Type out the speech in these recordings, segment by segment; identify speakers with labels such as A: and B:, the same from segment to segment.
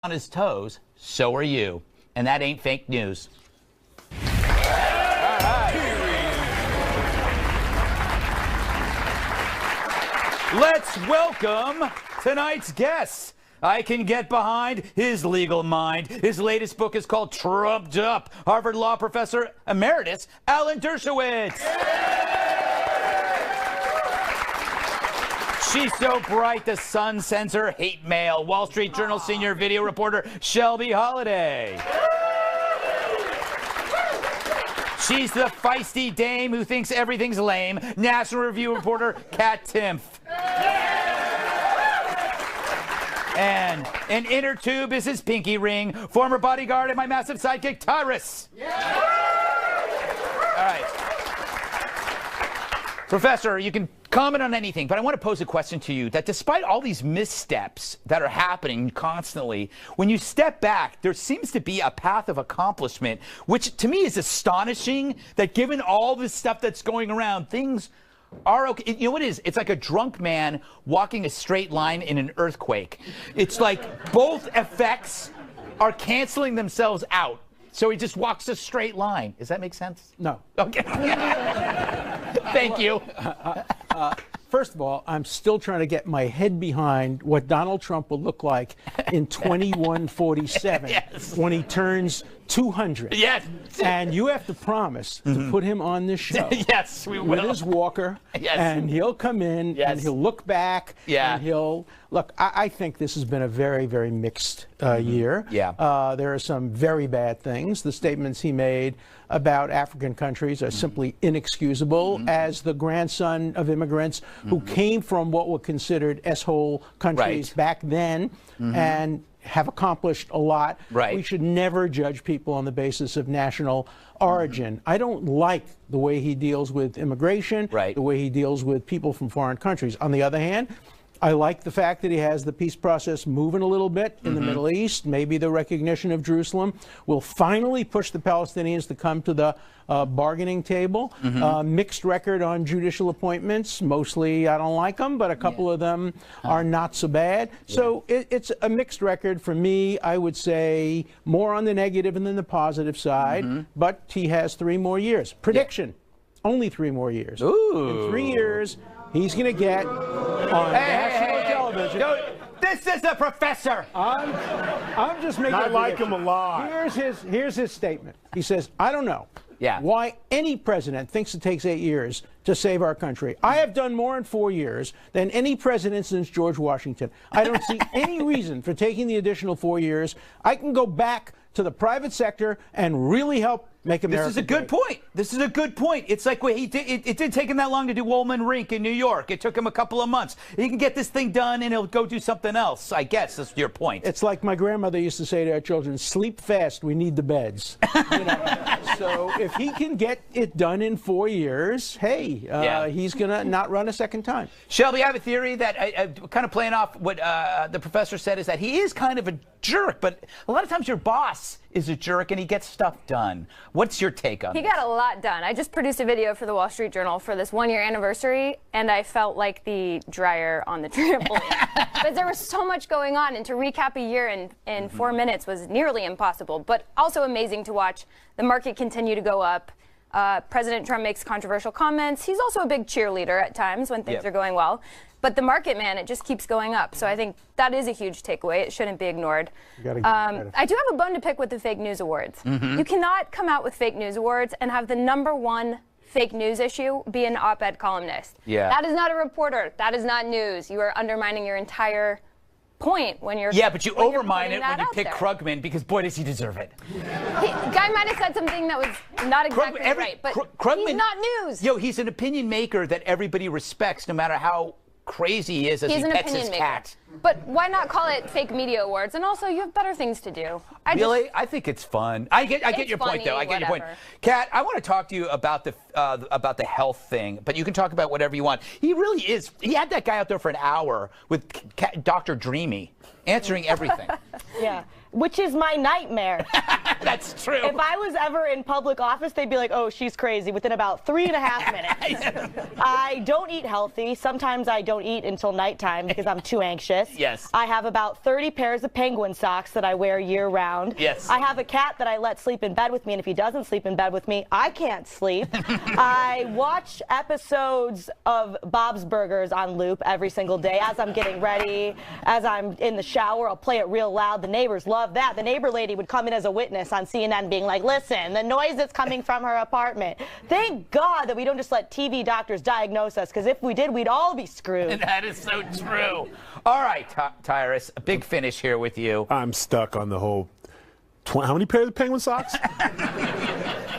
A: on his toes, so are you. And that ain't fake news. All right. Let's welcome tonight's guests. I can get behind his legal mind. His latest book is called Trumped Up. Harvard Law Professor Emeritus Alan Dershowitz. She's so bright, the Sun sends her hate mail. Wall Street Journal senior video reporter Shelby Holliday. She's the feisty dame who thinks everything's lame. National Review reporter Kat Timpf. And an inner tube is his pinky ring. Former bodyguard and my massive sidekick, Tyrus. All right. Professor, you can comment on anything, but I want to pose a question to you that despite all these missteps that are happening constantly, when you step back, there seems to be a path of accomplishment, which to me is astonishing that given all this stuff that's going around, things are okay. You know what it is? It's like a drunk man walking a straight line in an earthquake. It's like both effects are canceling themselves out. So he just walks a straight line. Does that make sense?
B: No.
A: Okay. Thank you.
B: First of all, I'm still trying to get my head behind what Donald Trump will look like in 2147
A: Yes.
B: when he turns 200.
A: Yes.
B: And you have to promise to put him on this show.
A: Yes, we
B: With
A: will.
B: his walker.
A: Yes.
B: And he'll come in and he'll look back.
A: Yeah.
B: And he'll look. I think this has been a very, very mixed year.
A: Yeah.
B: There are some very bad things. The statements he made about African countries are simply inexcusable. As the grandson of immigrants who came from what were considered S-hole countries back then and have accomplished a lot.
A: Right.
B: We should never judge people on the basis of national origin. I don't like the way he deals with immigration, the way he deals with people from foreign countries. On the other hand, I like the fact that he has the peace process moving a little bit in the Middle East. Maybe the recognition of Jerusalem will finally push the Palestinians to come to the bargaining table. Mixed record on judicial appointments. Mostly I don't like them, but a couple of them are not so bad. So it's a mixed record for me. I would say more on the negative than the positive side, but he has 3 more years. Prediction, only 3 more years.
A: Ooh.
B: In 3 years, he's going to get on national television.
A: This is a professor.
B: I'm just making.
C: I like him a lot.
B: Here's his statement. He says, "I don't know
A: Yeah.
B: why any president thinks it takes 8 years to save our country. I have done more in 4 years than any president since George Washington. I don't see any reason for taking the additional 4 years. I can go back to the private sector and really help make America
A: This is a good point. This is a good point. It's like what he did. It didn't take him that long to do Woolman Rink in New York. It took him a couple of months. He can get this thing done and he'll go do something else. I guess that's your point.
B: It's like my grandmother used to say to our children, sleep fast, we need the beds. You know? So if he can get it done in 4 years, hey, he's going to not run a second time.
A: Shelby, I have a theory that, kind of playing off what the professor said, is that he is kind of a jerk, but a lot of times your boss is a jerk and he gets stuff done. What's your take on
D: He
A: this?
D: got a lot done. I just produced a video for the Wall Street Journal for this 1-year anniversary, and I felt like the dryer on the trampoline. Because there was so much going on, and to recap a year in 4 minutes was nearly impossible, but also amazing to watch the market continue to go up. President Trump makes controversial comments. He's also a big cheerleader at times when things are going well. But the market, man, it just keeps going up. So I think that is a huge takeaway. It shouldn't be ignored. I do have a bone to pick with the fake news awards. You cannot come out with fake news awards and have the #1 fake news issue be an op-ed columnist. That is not a reporter. That is not news. You are undermining your entire point when you're
A: but you overmine it when you pick Krugman, because boy does he deserve it.
D: Guy might have said something that was not exactly right, but
A: Krugman,
D: he's not news.
A: He's an opinion maker that everybody respects, no matter how crazy he is as
D: He's
A: he
D: an
A: pets his
D: opinion maker.
A: cat.
D: But why not call it fake media awards? And also, you have better things to do.
A: I think it's fun. I get your point, though. I get your point. Kat, I want to talk to you about the health thing, but you can talk about whatever you want. He really is. He had that guy out there for an hour with Dr. Dreamy answering everything.
E: Yeah, which is my nightmare.
A: That's true.
C: If I was ever in public office, they'd be like, oh, she's crazy, within about 3.5 minutes. I don't eat healthy. Sometimes I don't eat until nighttime because I'm too anxious.
A: Yes.
C: I have about 30 pairs of penguin socks that I wear year-round.
A: Yes.
C: I have a cat that I let sleep in bed with me, and if he doesn't sleep in bed with me, I can't sleep. I watch episodes of Bob's Burgers on loop every single day as I'm getting ready, as I'm in the shower. I'll play it real loud. The neighbors love that. The neighbor lady would come in as a witness on CNN being like, listen, the noise that's coming from her apartment. Thank God that we don't just let TV doctors diagnose us, because if we did, we'd all be screwed.
A: That is so true. All right, Tyrus, a big finish here with you.
E: I'm stuck on the whole. How many pairs of penguin socks?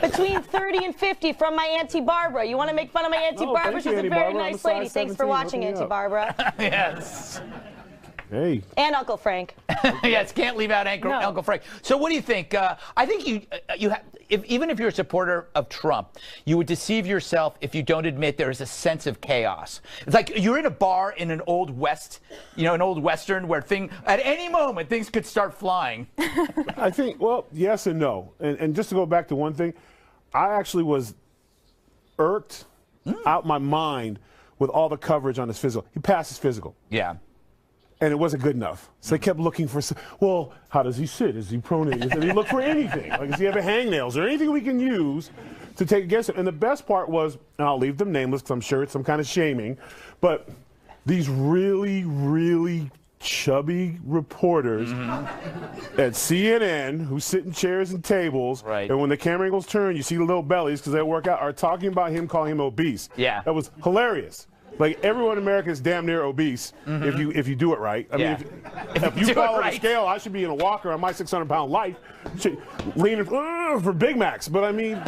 C: Between 30 and 50 from my Auntie Barbara. You want to make fun of my Auntie Barbara?
E: Thank
C: She's
E: you,
C: a
E: Auntie
C: very
E: Barbara. I'm
C: nice
E: a size
C: lady. Thanks for
E: 17.
C: watching,
E: Hook me
C: Auntie
E: up.
A: Yes.
C: Barbara.
E: Hey.
C: And Uncle Frank.
A: Yes, can't leave out Uncle Frank. So what do you think? I think even if you're a supporter of Trump, you would deceive yourself if you don't admit there is a sense of chaos. It's like you're in a bar in an old West, an old Western where at any moment things could start flying.
E: I think, well, yes and no. And just to go back to one thing, I actually was irked out my mind with all the coverage on his physical. He passed his physical.
A: Yeah.
E: And it wasn't good enough. So they kept looking for, well, how does he sit? Is he prone? Does he look for anything? Like, does he have a hangnails or anything we can use to take against him? And the best part was, and I'll leave them nameless because I'm sure it's some kind of shaming, but these really, really chubby reporters at CNN who sit in chairs and tables, and when the camera angles turn, you see the little bellies because they work out, are talking about him, calling him obese.
A: Yeah.
E: That was hilarious. Like, everyone in America is damn near obese if you do it right. I mean, if you follow the scale, I should be in a walker on my 600-pound life, leaning for Big Macs. But I mean,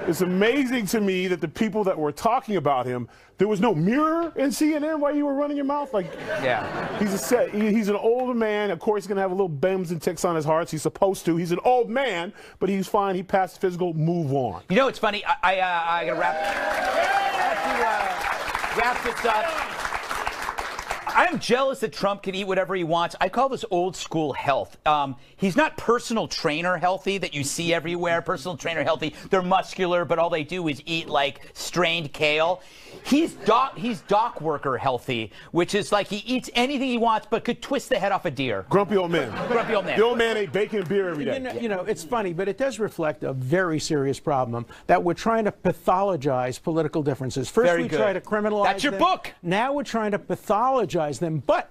E: it's amazing to me that the people that were talking about him, there was no mirror in CNN while you were running your mouth. Like, he's an older man. Of course, he's gonna have a little bends and ticks on his heart. He's supposed to. He's an old man, but he's fine. He passed physical. Move on.
A: You know, it's funny. I gotta wrap this up. I'm jealous that Trump can eat whatever he wants. I call this old school health. He's not personal trainer healthy that you see everywhere. Personal trainer healthy. They're muscular, but all they do is eat like strained kale. He's dock worker healthy, which is like he eats anything he wants, but could twist the head off a deer.
E: Grumpy old man.
A: Grumpy old man.
E: The old man ate bacon and beer every day.
B: You know, it's funny, but it does reflect a very serious problem that we're trying to pathologize political differences. First, we try to criminalize
A: That's your
B: them.
A: book.
B: Now we're trying to pathologize them, but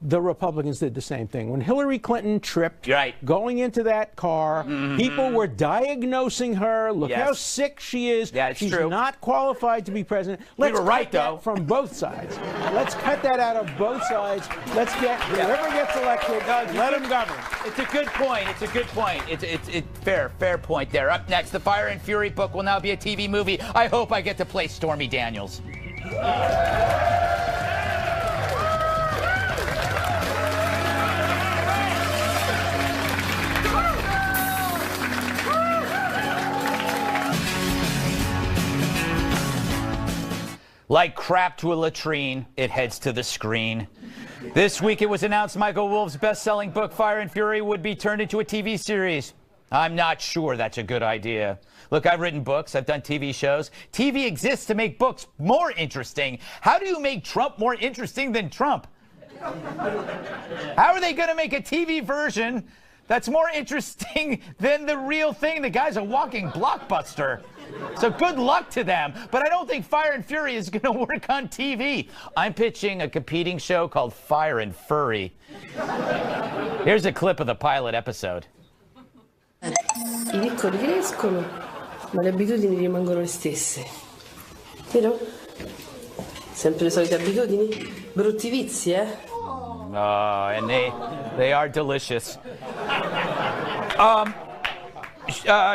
B: the Republicans did the same thing. When Hillary Clinton tripped going into that car, people were diagnosing her. Look how sick she is.
A: Yeah, it's
B: She's
A: true.
B: not qualified to be president. Let's
A: we were right,
B: cut that
A: though.
B: from both sides. Let's cut that out of both sides. Let's get whoever gets elected, let him govern.
A: It's a good point. It's a good point. It's fair point there. Up next, the Fire and Fury book will now be a TV movie. I hope I get to play Stormy Daniels. Like crap to a latrine, it heads to the screen. This week it was announced Michael Wolff's best-selling book, Fire and Fury, would be turned into a TV series. I'm not sure that's a good idea. Look, I've written books, I've done TV shows. TV exists to make books more interesting. How do you make Trump more interesting than Trump? How are they going to make a TV version that's more interesting than the real thing? The guy's a walking blockbuster. So good luck to them. But I don't think Fire and Fury is going to work on TV. I'm pitching a competing show called Fire and Furry. Here's a clip of the pilot episode.
F: I piccoli crescono, ma le abitudini rimangono le stesse. Vero? Sempre le solite abitudini? Brutti vizi, eh?
A: And they are delicious.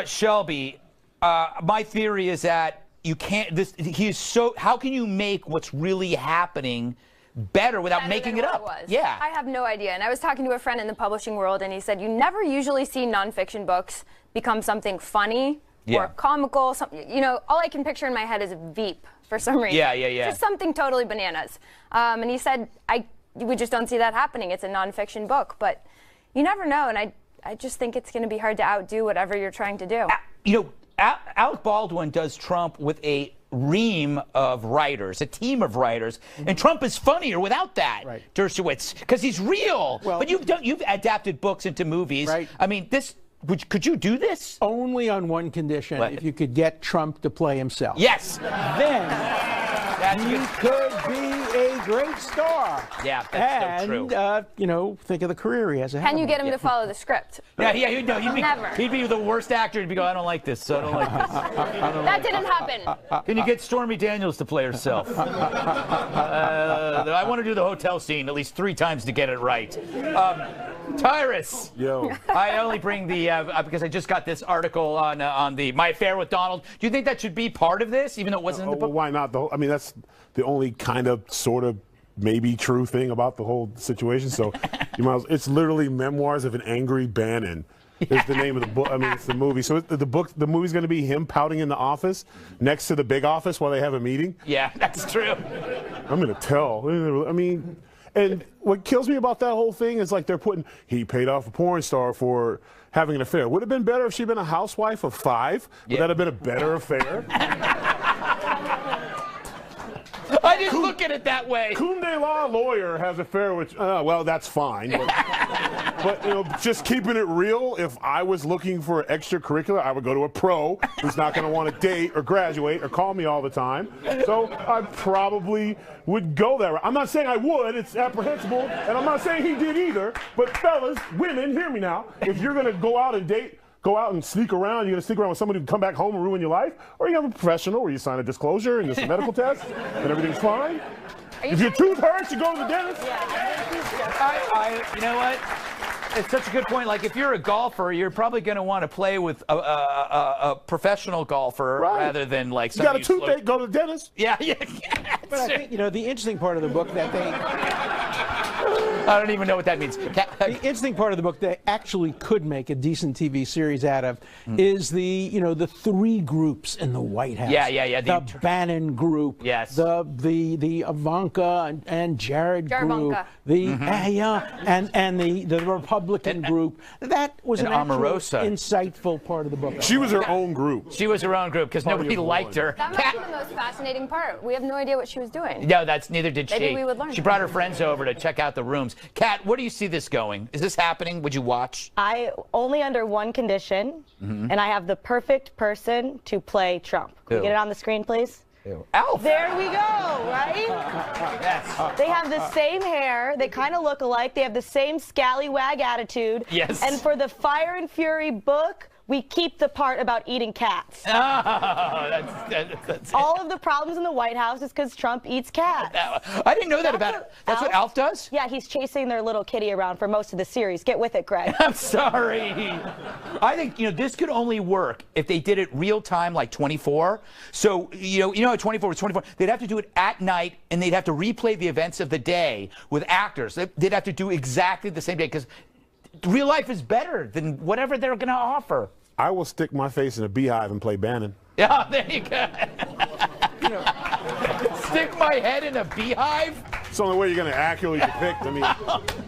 A: Shelby, my theory is that you can't. How can you make what's really happening better without making it up?
D: Yeah. I have no idea. And I was talking to a friend in the publishing world, and he said you never usually see nonfiction books become something funny or comical. All I can picture in my head is Veep for some reason.
A: Yeah.
D: Just something totally bananas. And he said we just don't see that happening. It's a nonfiction book, but you never know. And I just think it's going to be hard to outdo whatever you're trying to do.
A: Alec Baldwin does Trump with a ream of writers, a team of writers, and Trump is funnier without that, Dershowitz, because he's real. Well, but you've adapted books into movies.
B: Right.
A: I mean, could you do this?
B: Only on one condition: if you could get Trump to play himself.
A: Yes.
B: Then he could be a great star.
A: Yeah, that's so true.
B: And think of the career he has ahead.
D: Can you get him to follow the script?
A: Yeah, he'd
D: Never.
A: He'd be the worst actor. He'd be going, I don't like this. I don't like this.
D: That didn't happen.
A: Can you get Stormy Daniels to play herself? I want to do the hotel scene at least 3 times to get it right. Tyrus.
E: Yo.
A: I only bring the because I just got this article on the My Affair with Donald. Do you think that should be part of this, even though it wasn't in the book?
E: Well, why not? I mean, that's the only kind of, sort of, maybe true thing about the whole situation. So, it's literally Memoirs of an Angry Bannon. Is the name of the book. I mean, it's the movie. So the movie's going to be him pouting in the office next to the big office while they have a meeting.
A: Yeah, that's true.
E: I'm going to tell. I mean, and what kills me about that whole thing is like he paid off a porn star for having an affair. Would have been better if she'd been a housewife of 5. Would that have been a better affair?
A: I didn't look at it that way.
E: Kunde Law lawyer has an affair with, well, that's fine. But just keeping it real, if I was looking for extracurricular, I would go to a pro who's not going to want to date or graduate or call me all the time. So I probably would go that route. I'm not saying I would. It's apprehensible. And I'm not saying he did either. But fellas, women, hear me now. If you're going to go out and date, go out and sneak around, you're going to sneak around with somebody who can come back home and ruin your life? Or you have a professional where you sign a disclosure and there's a medical test and everything's fine? If your tooth hurts, you go to the dentist?
A: You know what? It's such a good point. Like, if you're a golfer, you're probably going to want to play with a professional golfer rather than like somebody.
E: You got a toothache, go to the dentist.
A: Yeah.
B: But I think, the interesting part of the book that
A: I don't even know what that means.
B: The interesting part of the book they actually could make a decent TV series out of is the 3 groups in the White House.
A: Yeah.
B: The Bannon group.
A: Yes.
B: The Ivanka and Jared group. And the Republican group. That was an
A: Omarosa.
B: insightful part of the book.
E: She was her own group.
A: She was her own group because nobody liked her.
D: That might be the most fascinating part. We have no idea what she was doing.
A: No, neither did she.
D: Maybe we would learn.
A: She brought her friends over to check out the rooms. Kat, where do you see this going? Is this happening? Would you watch?
C: I only under one condition, and I have the perfect person to play Trump. Can we get it on the screen, please?
A: Alf.
C: There we go, right?
A: Yes.
C: They have the same hair. They kind of look alike. They have the same scallywag attitude.
A: Yes.
C: And for the Fire and Fury book, we keep the part about eating cats.
A: Oh, that's
C: All of the problems in the White House is because Trump eats cats.
A: I didn't know that about it. That's what Alf does?
C: Yeah, he's chasing their little kitty around for most of the series. Get with it, Greg.
A: I'm sorry. I think, this could only work if they did it real time like 24. So, how 24 was 24. They'd have to do it at night, and they'd have to replay the events of the day with actors. They'd have to do exactly the same day because real life is better than whatever they're going to offer.
E: I will stick my face in a beehive and play Bannon.
A: Yeah, there you go. Stick my head in a beehive?
E: It's the only way you're going to accurately depict. I mean,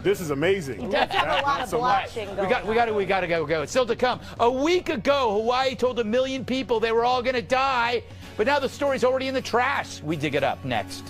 E: this is amazing.
C: That's a lot of blushing going on.
A: We got to go. It's still to come. A week ago, Hawaii told 1 million people they were all going to die, but now the story's already in the trash. We dig it up next.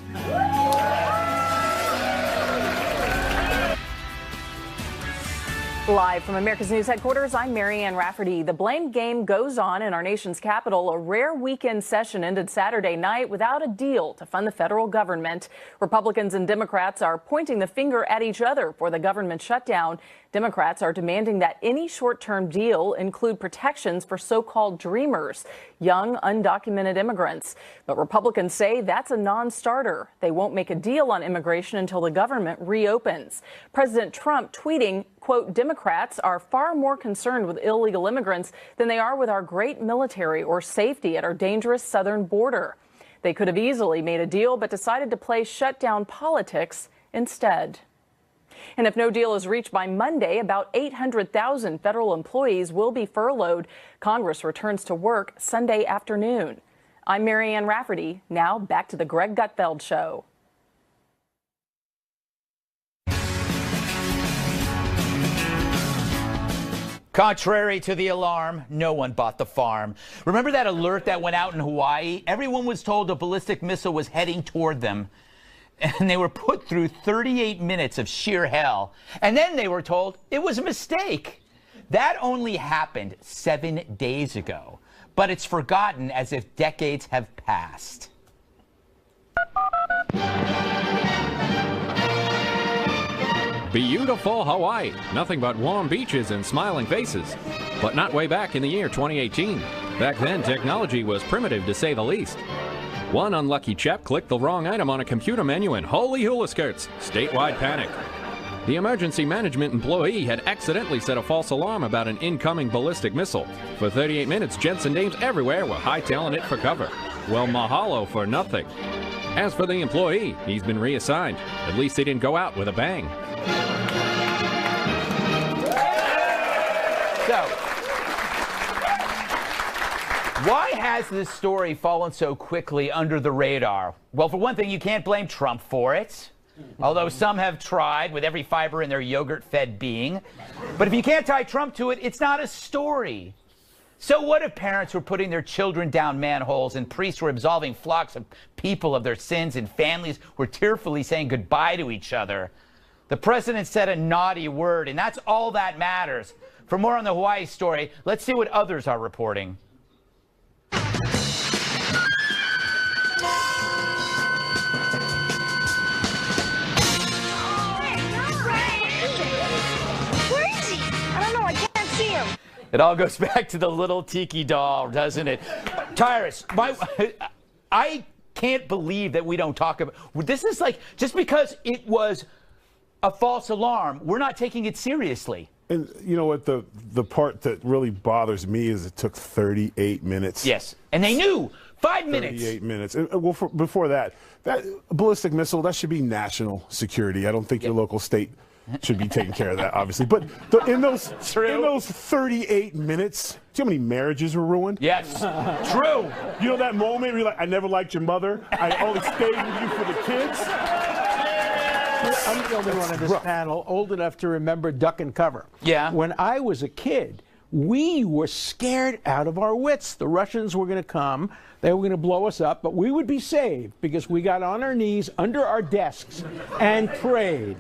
G: Live from America's News headquarters, I'm Marianne Rafferty. The blame game goes on in our nation's capital. A rare weekend session ended Saturday night without a deal to fund the federal government. Republicans and Democrats are pointing the finger at each other for the government shutdown. Democrats are demanding that any short-term deal include protections for so-called dreamers, young, undocumented immigrants. But Republicans say that's a non-starter. They won't make a deal on immigration until the government reopens. President Trump tweeting, quote, Democrats are far more concerned with illegal immigrants than they are with our great military or safety at our dangerous southern border. They could have easily made a deal, but decided to play shutdown politics instead. And if no deal is reached by Monday, about 800,000 federal employees will be furloughed. Congress returns to work Sunday afternoon. I'm Marianne Rafferty. Now back to the Greg Gutfeld Show.
A: Contrary to the alarm, no one bought the farm. Remember that alert that went out in Hawaii? Everyone was told a ballistic missile was heading toward them. And they were put through 38 minutes of sheer hell. And then they were told it was a mistake. That only happened 7 days ago. But it's forgotten as if decades have passed.
H: Beautiful Hawaii. Nothing but warm beaches and smiling faces. But not way back in the year 2018. Back then, technology was primitive to say the least. One unlucky chap clicked the wrong item on a computer menu and holy hula skirts, statewide panic. The emergency management employee had accidentally set a false alarm about an incoming ballistic missile. For 38 minutes, gents and dames everywhere were hightailing it for cover. Well, mahalo for nothing. As for the employee, he's been reassigned. At least he didn't go out with a bang.
A: So, why has this story fallen so quickly under the radar? Well, for one thing, you can't blame Trump for it. Although some have tried with every fiber in their yogurt-fed being. But if you can't tie Trump to it, it's not a story. So what if parents were putting their children down manholes and priests were absolving flocks of people of their sins and families were tearfully saying goodbye to each other? The president said a naughty word, and that's all that matters. For more on the Hawaii story, let's see what others are reporting. It all goes back to the little tiki doll, doesn't it? Tyrus, I can't believe that we don't talk about this. Is like, just because it was a false alarm, we're not taking it seriously.
E: And you know what, the part that really bothers me is it took 38 minutes.
A: Yes, and they knew 5 minutes.
E: 38 minutes. And, well, before that ballistic missile, that should be national security. I don't think your local state should be taking care of that, obviously. But in those 38 minutes, do you know how many marriages were ruined?
A: Yes, true.
E: You know that moment where you're like, I never liked your mother. I only stayed with you for the kids.
B: I'm the only one on this panel old enough to remember duck and cover.
A: Yeah.
B: When I was a kid, we were scared out of our wits. The Russians were going to come. They were going to blow us up, but we would be saved because we got on our knees under our desks and prayed.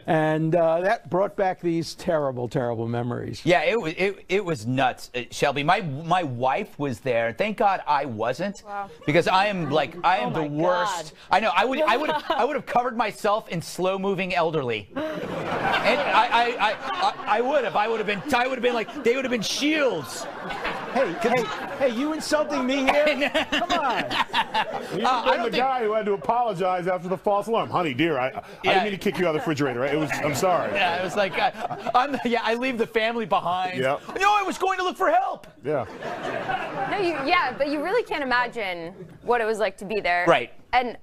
B: And that brought back these terrible, terrible memories.
A: Yeah, it was nuts, Shelby. My wife was there. Thank God I wasn't, because I am the worst. I know. I would have covered myself in slow-moving elderly. And I would have. I would have been like, they would have been shields.
B: Hey, you insulting me here? Come on.
E: You've been the guy who had to apologize after the false alarm. Honey, dear, I didn't mean to kick you out of the refrigerator. I'm sorry.
A: Yeah, it was like, I leave the family behind.
E: Yep.
A: No, I was going to look for help.
E: Yeah.
D: No, but you really can't imagine what it was like to be there.
A: Right.
D: And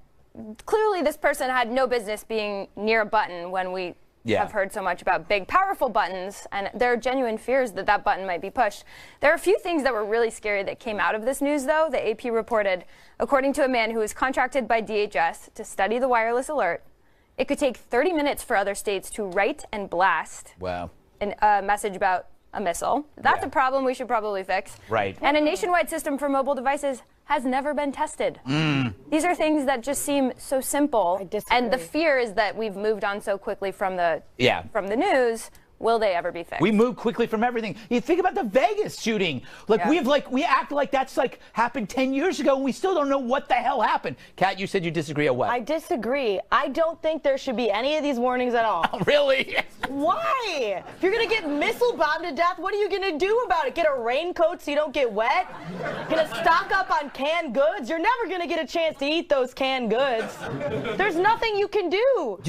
D: clearly this person had no business being near a button when we have heard so much about big, powerful buttons, and there are genuine fears that that button might be pushed. There are a few things that were really scary that came out of this news, though. The AP reported, according to a man who was contracted by DHS to study the wireless alert, it could take 30 minutes for other states to write and blast a message about a missile. That's a problem we should probably fix.
A: Right.
D: And a nationwide system for mobile devices has never been tested. These are things that just seem so simple.
C: I disagree.
D: And the fear is that we've moved on so quickly from the news. Will they ever be fixed?
A: We move quickly from everything. You think about the Vegas shooting. We act like that's happened 10 years ago, and we still don't know what the hell happened. Kat, you said you disagree on what?
C: I disagree. I don't think there should be any of these warnings at all.
A: Really?
C: Why? If you're going to get missile bombed to death, what are you going to do about it? Get a raincoat so you don't get wet? Going to stock up on canned goods? You're never going to get a chance to eat those canned goods. There's nothing you can do.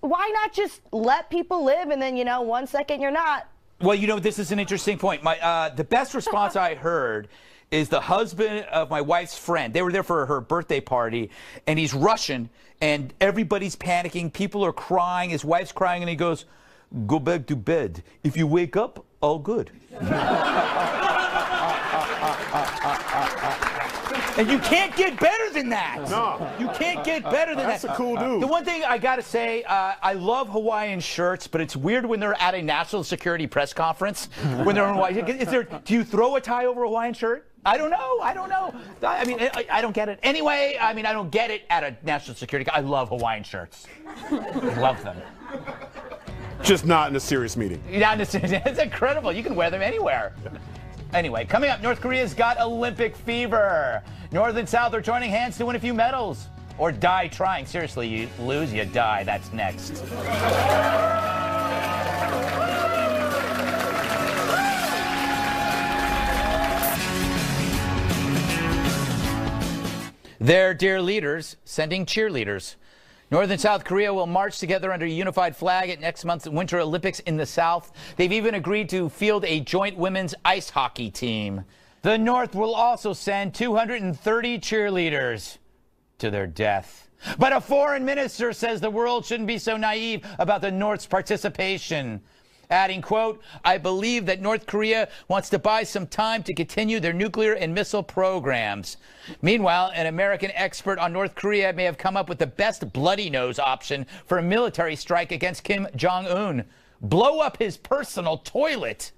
C: Why not just let people live and then, 1 second you're not?
A: Well, this is an interesting point. The best response I heard is the husband of my wife's friend. They were there for her birthday party, and he's Russian, and everybody's panicking. People are crying. His wife's crying, and he goes, "Go back to bed. If you wake up, all good." And you can't get better than that.
E: No.
A: You can't get better than
E: That's
A: that.
E: a cool dude.
A: The one thing I got to say, I love Hawaiian shirts, but it's weird when they're at a national security press conference when they're in Hawaii. Do you throw a tie over a Hawaiian shirt? I don't know. I mean, I don't get it. Anyway, I mean, I don't get it at a national security. I love Hawaiian shirts. I love them.
E: Just not in a serious meeting.
A: It's incredible. You can wear them anywhere. Anyway, coming up, North Korea's got Olympic fever. North and South are joining hands to win a few medals. Or die trying. Seriously, you lose, you die. That's next. Their dear leaders sending cheerleaders. North and South Korea will march together under a unified flag at next month's Winter Olympics in the South. They've even agreed to field a joint women's ice hockey team. The North will also send 230 cheerleaders to their death. But a foreign minister says the world shouldn't be so naive about the North's participation. Adding, quote, I believe that North Korea wants to buy some time to continue their nuclear and missile programs. Meanwhile, an American expert on North Korea may have come up with the best bloody nose option for a military strike against Kim Jong-un. Blow up his personal toilet.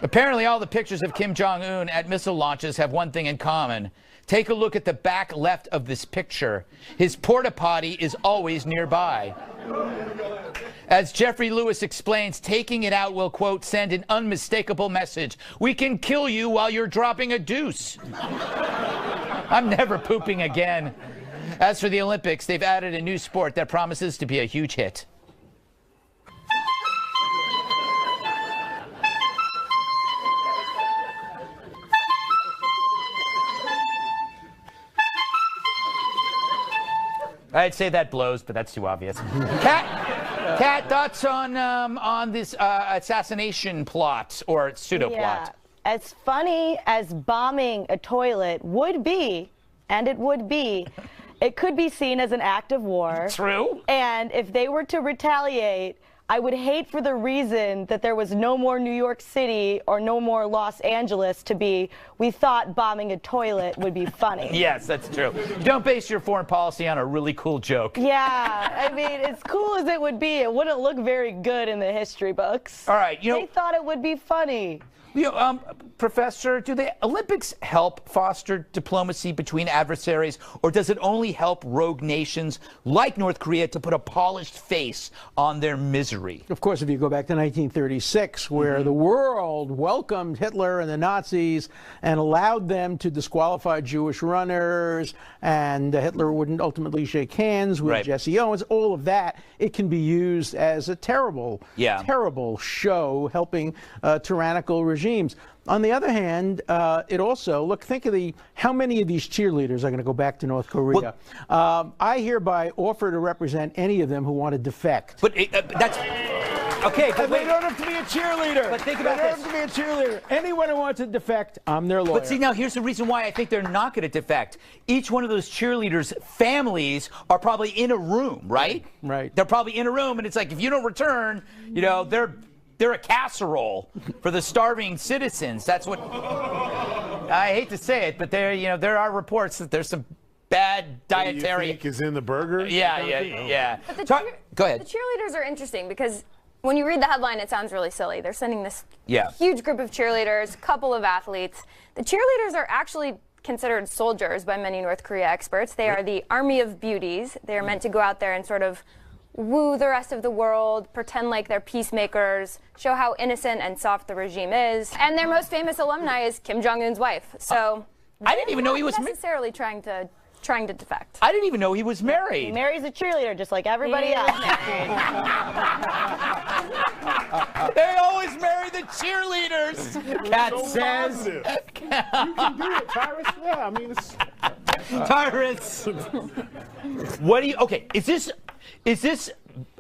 A: Apparently, all the pictures of Kim Jong-un at missile launches have one thing in common. Take a look at the back left of this picture. His porta potty is always nearby. As Jeffrey Lewis explains, taking it out will, quote, send an unmistakable message. We can kill you while you're dropping a deuce. I'm never pooping again. As for the Olympics, they've added a new sport that promises to be a huge hit. I'd say that blows, but that's too obvious. Kat, thoughts on this assassination plot or pseudo-plot?
C: Yeah. As funny as bombing a toilet would be, and it would be, it could be seen as an act of war.
A: True.
C: And if they were to retaliate, I would hate for the reason that there was no more New York City or no more Los Angeles to be, we thought bombing a toilet would be funny.
A: Yes, that's true. You don't base your foreign policy on a really cool joke.
C: Yeah, I mean, as cool as it would be, it wouldn't look very good in the history books.
A: All right,
C: they thought it would be funny.
A: Professor, do the Olympics help foster diplomacy between adversaries, or does it only help rogue nations like North Korea to put a polished face on their misery?
B: Of course, if you go back to 1936, where the world welcomed Hitler and the Nazis and allowed them to disqualify Jewish runners, and Hitler wouldn't ultimately shake hands with Jesse Owens, all of that, it can be used as a terrible, terrible show helping tyrannical regimes. On the other hand, it also, think of how many of these cheerleaders are going to go back to North Korea. I hereby offer to represent any of them who want to defect.
A: But that's... Okay, but
B: they don't have to be a cheerleader.
A: But think about
B: this. They don't have to be a cheerleader. Anyone who wants to defect, I'm their lawyer.
A: But see, now here's the reason why I think they're not going to defect. Each one of those cheerleaders' families are probably in a room, right?
B: Right.
A: They're probably in a room, and it's like, if you don't return, they're a casserole for the starving citizens. That's what I hate to say it, but there are reports that there's some bad dietary.
E: You think is in the burger?
A: Yeah.
D: But
A: go ahead.
D: The cheerleaders are interesting because when you read the headline, it sounds really silly. They're sending this huge group of cheerleaders, couple of athletes. The cheerleaders are actually considered soldiers by many North Korea experts. They are the army of beauties. They are meant to go out there and sort of woo the rest of the world, pretend like they're peacemakers, show how innocent and soft the regime is. And their most famous alumni is Kim Jong-un's wife. So
A: I didn't even know he was
D: necessarily trying to defect.
A: I didn't even know he was married.
C: He marries a cheerleader just like everybody else.
A: They always marry the cheerleaders. Kat says.
E: You can do it, Tyrus. Yeah, I mean, it's...
A: Tyrus. What do you? Okay, is this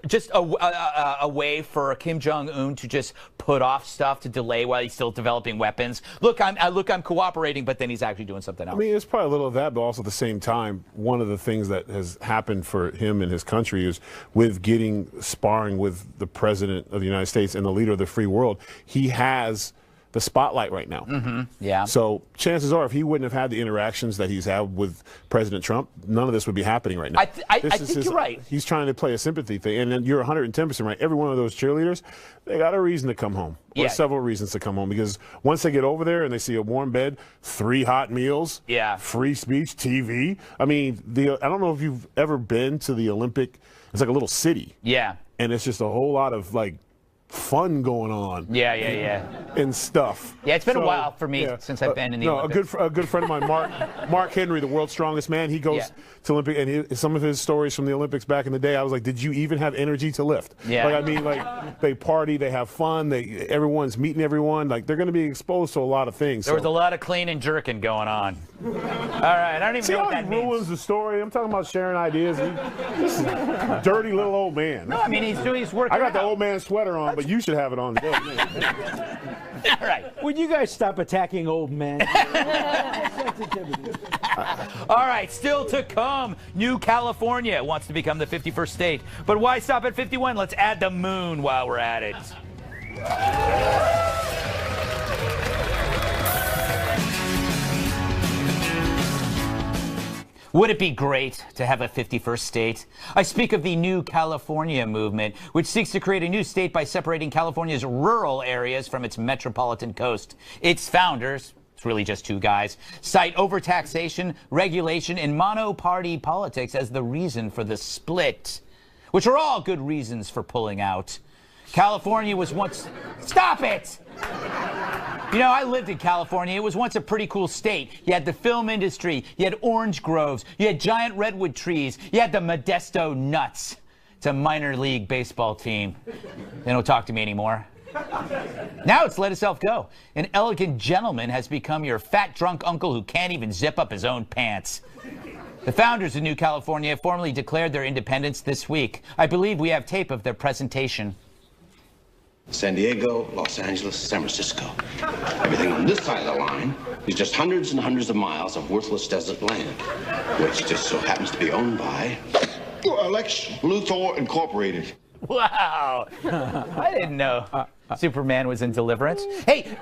A: just a way for Kim Jong-un to just put off stuff to delay while he's still developing weapons? Look, I'm cooperating, but then he's actually doing something else.
E: I mean, it's probably a little of that, but also at the same time, one of the things that has happened for him and his country is with sparring with the president of the United States and the leader of the free world, he has the spotlight right now.
A: Yeah.
E: So chances are, if he wouldn't have had the interactions that he's had with President Trump, none of this would be happening right now.
A: I think you're right.
E: He's trying to play a sympathy thing, and then you're 110% right. Every one of those cheerleaders, they got a reason to come home, or several reasons to come home, because once they get over there and they see a warm bed, 3 hot meals, free speech, TV. I mean, I don't know if you've ever been to the Olympic. It's like a little city.
A: Yeah.
E: And it's just a whole lot of like fun going on.
A: Yeah.
E: And stuff.
A: Yeah, it's been a while for me since I've been in the Olympics.
E: A good friend of mine, Mark Henry, the world's strongest man, he goes to Olympic, and some of his stories from the Olympics back in the day, I was like, did you even have energy to lift?
A: Yeah.
E: Like, I mean, like, they party, they have fun, everyone's meeting everyone. Like, they're going to be exposed to a lot of things.
A: There was a lot of clean and jerking going on. All right, I don't even know what that means.
E: Ruins the story. I'm talking about sharing ideas. This is a dirty little old man.
A: No, I mean, he's working.
E: I got the old man sweater on, but you should have it on today.
A: All right.
B: Would you guys stop attacking old men?
A: All right, still to come. New California wants to become the 51st state. But why stop at 51? Let's add the moon while we're at it. Would it be great to have a 51st state? I speak of the New California movement, which seeks to create a new state by separating California's rural areas from its metropolitan coast. Its founders, it's really just 2 guys, cite overtaxation, regulation, and mono-party politics as the reason for the split, which are all good reasons for pulling out. California was once... Stop it! You know, I lived in California. It was once a pretty cool state. You had the film industry. You had orange groves. You had giant redwood trees. You had the Modesto Nuts. It's a minor league baseball team. They don't talk to me anymore. Now it's let itself go. An elegant gentleman has become your fat, drunk uncle who can't even zip up his own pants. The founders of New California formally declared their independence this week. I believe we have tape of their presentation.
I: San Diego, Los Angeles, San Francisco. Everything on this side of the line is just hundreds and hundreds of miles of worthless desert land, which just so happens to be owned by Lex Luthor Incorporated.
A: Wow. I didn't know Superman was in Deliverance. Hey,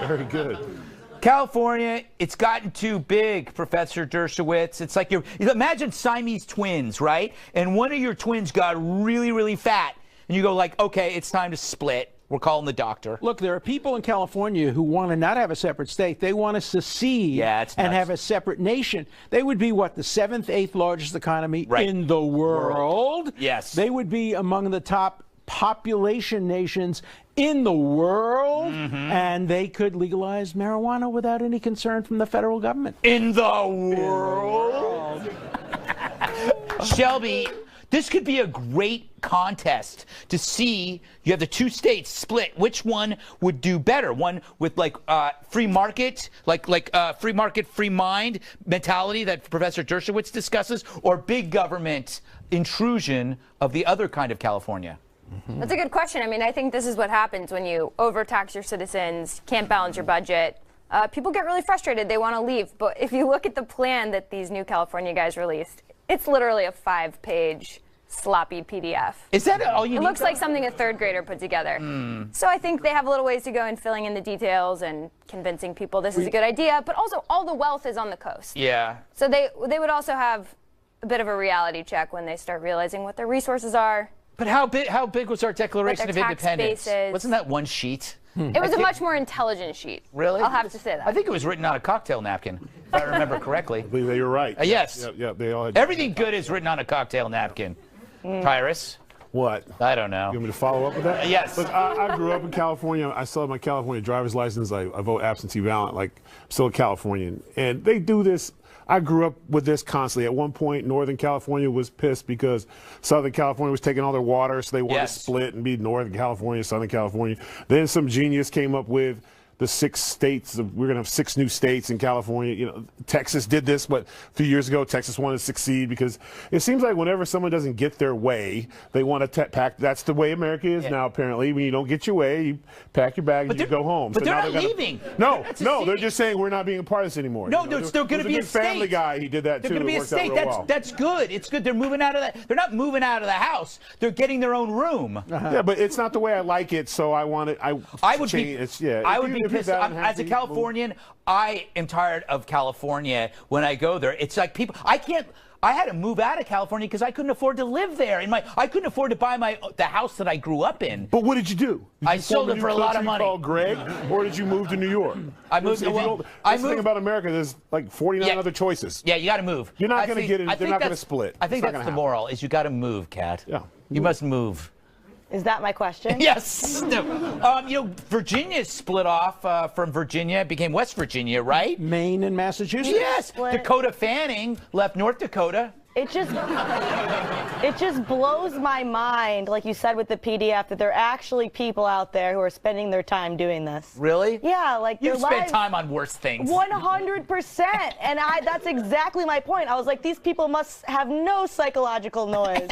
E: Very good.
A: California, it's gotten too big, Professor Dershowitz. It's like you imagine Siamese twins, right? And one of your twins got really, really fat. And you go like, okay, it's time to split. We're calling the doctor.
B: Look, there are people in California who want to not have a separate state. They want to secede and have a separate nation. They would be, what, the 7th, 8th largest economy in the world?
A: Yes.
B: They would be among the top population nations in the world, and they could legalize marijuana without any concern from the federal government.
A: In the world? Shelby, this could be a great contest to see. You have the 2 states split. Which one would do better? One with like free market, free market, free mind mentality that Professor Dershowitz discusses, or big government intrusion of the other kind of California?
D: That's a good question. I mean, I think this is what happens when you overtax your citizens, can't balance your budget. People get really frustrated. They want to leave. But if you look at the plan that these New California guys released, it's literally a 5-page sloppy PDF.
A: Is that all you need?
D: It looks like something a 3rd grader put together. So I think they have a little ways to go in filling in the details and convincing people this is a good idea. But also, all the wealth is on the coast.
A: Yeah.
D: So they would also have a bit of a reality check when they start realizing what their resources are.
A: But how big was our Declaration of Independence?
D: Bases.
A: Wasn't that 1 sheet?
D: It was a much more intelligent sheet.
A: Really?
D: I'll have to say that.
A: I think it was written on a cocktail napkin, if I remember correctly.
E: I believe that you're right.
A: Yes.
E: Yeah, they all had.
A: Everything good is written on a cocktail napkin. Tyrus?
E: What?
A: I don't know.
E: You want me to follow up with that?
A: Yes.
E: Look, I grew up in California. I still have my California driver's license. I vote absentee ballot. Like, I'm still a Californian. And they do this. I grew up with this constantly. At one point, Northern California was pissed because Southern California was taking all their water, so they wanted to split and be Northern California, Southern California. Then some genius came up with the 6 states. We're going to have 6 new states in California. You know, Texas did this, but a few years ago, Texas wanted to succeed because it seems like whenever someone doesn't get their way, they want to pack. That's the way America is now, apparently. When you don't get your way, you pack your bags and you go home.
A: But
E: so
A: they're
E: now
A: not leaving.
E: No, they're just saying we're not being a part of this anymore.
A: No, there's still going to be a state.
E: Family Guy, he did that too.
A: They're going to be a state. That's good. It's good. They're moving out of that. They're not moving out of the house. They're getting their own room.
E: Yeah, but it's not the way I like it, so I want it. I would
A: be.
E: Yeah,
A: I would be pissed. As a Californian, I am tired of California when I go there. It's like people. I had to move out of California because I couldn't afford to live there. I couldn't afford to buy the house that I grew up in.
E: But what did you do?
A: I sold it for a lot of money.
E: Called Greg, or did you move to New York?
A: I moved.
E: That's the thing about America. There's like 49 other choices.
A: Yeah, you got to move.
E: You're not going to get it. They're not going to split.
A: I think that's the moral. Is you got to move, Kat.
E: Yeah.
A: You must move.
C: Is that my question?
A: Yes. No. You know, Virginia split off from Virginia, became West Virginia, right?
B: Maine and Massachusetts.
A: Yes.
C: Split.
A: Dakota Fanning left North Dakota.
C: It just blows my mind, like you said with the PDF, that there are actually people out there who are spending their time doing this.
A: Really?
C: Yeah, like
A: you spent time on worse things.
C: 100%, and that's exactly my point. I was like, these people must have no psychological noise.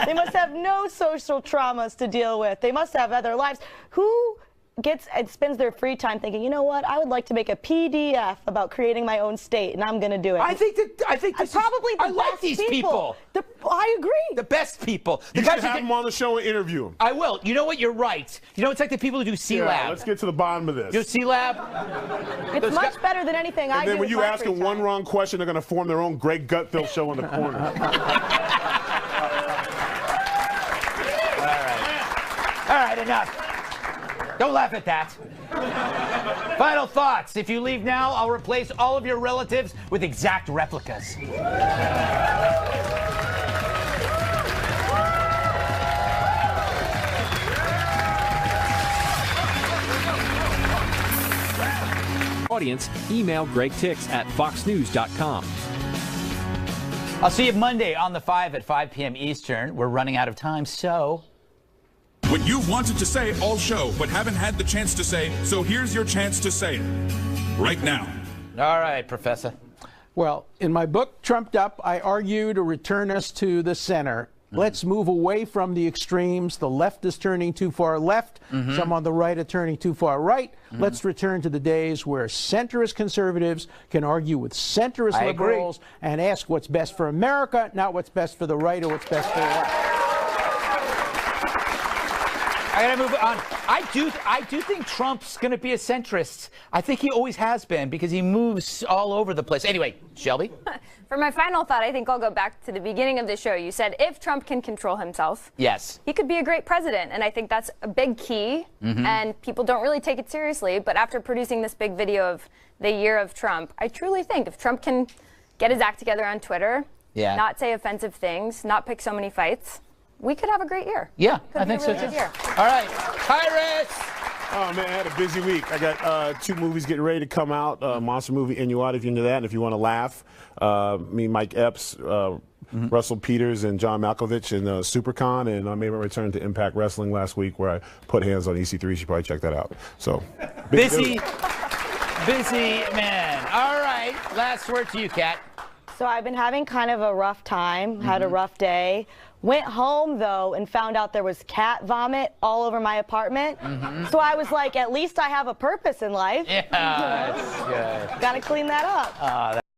C: They must have no social traumas to deal with. They must have other lives. Who gets and spends their free time thinking, you know what, I would like to make a PDF about creating my own state, and I'm going to do it.
A: I think this
C: probably the
A: I like
C: best
A: these people.
C: I agree.
A: The best people.
E: You should have them on the show and interview them.
A: I will. You know what? You're right. You know, it's like the people who do C-Lab.
E: Let's get to the bottom of this.
A: Do C-Lab?
C: It's much better than anything I do.
E: And then when you ask them one
C: time.
E: wrong question, they're going to form their own Greg Gutfeld show in the corner.
A: All right, enough. Don't laugh at that. Final thoughts. If you leave now, I'll replace all of your relatives with exact replicas.
H: Audience, email Greg Tix at foxnews.com.
A: I'll see you Monday on the 5 at 5 p.m. Eastern. We're running out of time, so...
J: What you wanted to say all show, but haven't had the chance to say, so here's your chance to say it. Right now.
A: All right, Professor.
B: Well, in my book, Trumped Up, I argue to return us to the center. Let's move away from the extremes. The left is turning too far left. Some on the right are turning too far right. Let's return to the days where centrist conservatives can argue with centrist liberals and ask what's best for America, not what's best for the right or what's best for the left.
A: I gotta move on. I do think Trump's gonna be a centrist. I think he always has been because he moves all over the place. Anyway, Shelby?
D: For my final thought, I think I'll go back to the beginning of the show. You said if Trump can control himself,
A: yes,
D: he could be a great president. And I think that's a big key. And people don't really take it seriously. But after producing this big video of the year of Trump, I truly think if Trump can get his act together on Twitter, not say offensive things, not pick so many fights, we could have a great year.
A: Yeah,
D: I think so too.
A: All right, Pirates.
E: Oh man, I had a busy week. I got 2 movies getting ready to come out. Monster movie In You Out if you're into that, and if you want to laugh. Me, Mike Epps, Russell Peters, and John Malkovich in SuperCon, and I made my return to Impact Wrestling last week, where I put hands on EC3. You should probably check that out. So
A: busy man. All right, last word to you, Kat.
C: So I've been having kind of a rough time, had a rough day. Went home, though, and found out there was cat vomit all over my apartment. So I was like, at least I have a purpose in life.
A: Yeah, that's good.
C: Got to clean that up.